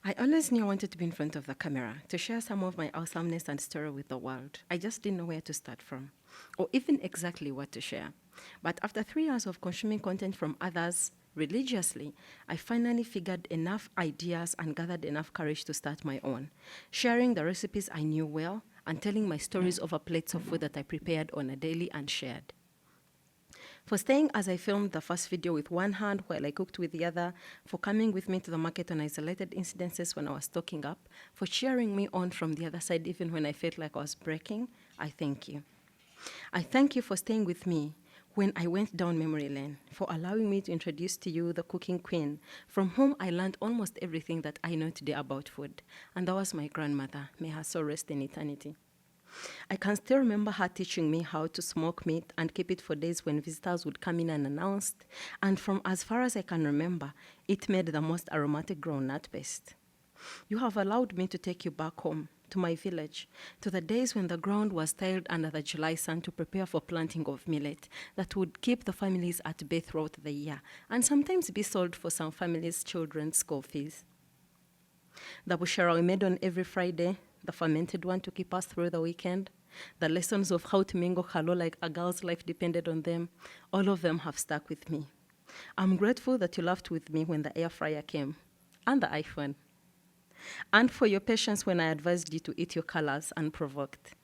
I always knew I wanted to be in front of the camera, to share some of my awesomeness and story with the world. I just didn't know where to start from, or even exactly what to share. But after 3 years of consuming content from others religiously, I finally figured enough ideas and gathered enough courage to start my own, sharing the recipes I knew well and telling my stories over plates of food that I prepared on a daily and shared. For staying as I filmed the first video with one hand while I cooked with the other, for coming with me to the market on isolated incidences when I was stocking up, for cheering me on from the other side even when I felt like I was breaking, I thank you. I thank you for staying with me when I went down memory lane, for allowing me to introduce to you the cooking queen, from whom I learned almost everything that I know today about food. And that was my grandmother. May her soul rest in eternity. I can still remember her teaching me how to smoke meat and keep it for days when visitors would come in unannounced. And from as far as I can remember, it made the most aromatic groundnut paste. You have allowed me to take you back home, to my village, to the days when the ground was tilled under the July sun to prepare for planting of millet that would keep the families at bay throughout the year and sometimes be sold for some families' children's school fees. The bushera we made on every Friday, the fermented one to keep us through the weekend, the lessons of how to mingle hello like a girl's life depended on them, all of them have stuck with me. I'm grateful that you laughed with me when the air fryer came, and the iPhone, and for your patience when I advised you to eat your colors unprovoked.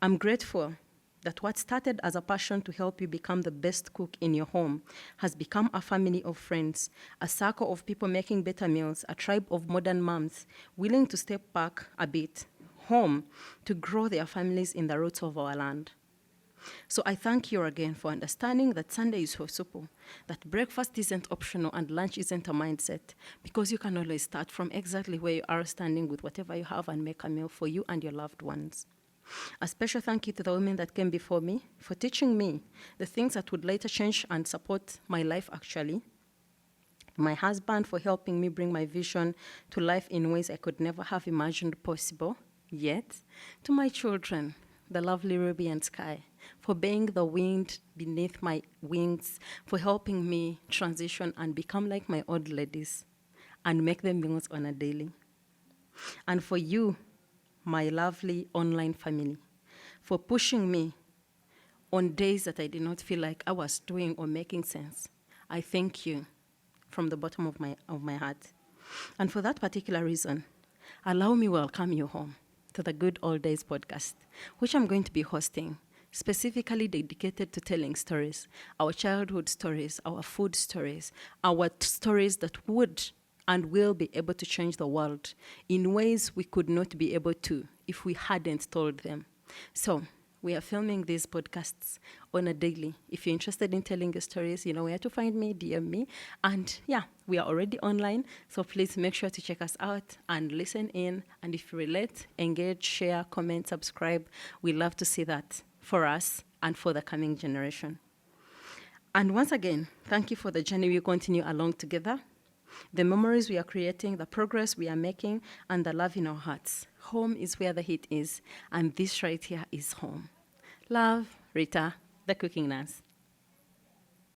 I'm grateful that what started as a passion to help you become the best cook in your home has become a family of friends, a circle of people making better meals, a tribe of modern moms willing to step back a bit, home, to grow their families in the roots of our land. So I thank you again for understanding that Sunday is for supper, that breakfast isn't optional and lunch isn't a mindset, because you can always start from exactly where you are standing with whatever you have and make a meal for you and your loved ones. A special thank you to the women that came before me for teaching me the things that would later change and support my life actually. My husband for helping me bring my vision to life in ways I could never have imagined possible yet. To my children, the lovely Ruby and Sky, for being the wind beneath my wings, for helping me transition and become like my old ladies and make them meals on a daily. And for you, my lovely online family, for pushing me on days that I did not feel like I was doing or making sense. I thank you from the bottom of my heart. And for that particular reason, allow me welcome you home to the Good Old Days podcast, which I'm going to be hosting, specifically dedicated to telling stories, our childhood stories, our food stories, our stories that would and will be able to change the world in ways we could not be able to if we hadn't told them. So we are filming these podcasts on a daily. If you're interested in telling your stories, you know where to find me, DM me. And yeah, we are already online, so please make sure to check us out and listen in. And if you relate, engage, share, comment, subscribe. We love to see that for us and for the coming generation. And once again, thank you for the journey we continue along together, the memories we are creating, the progress we are making, and the love in our hearts. Home is where the heat is, and this right here is home. Love, Rita, the cooking nurse.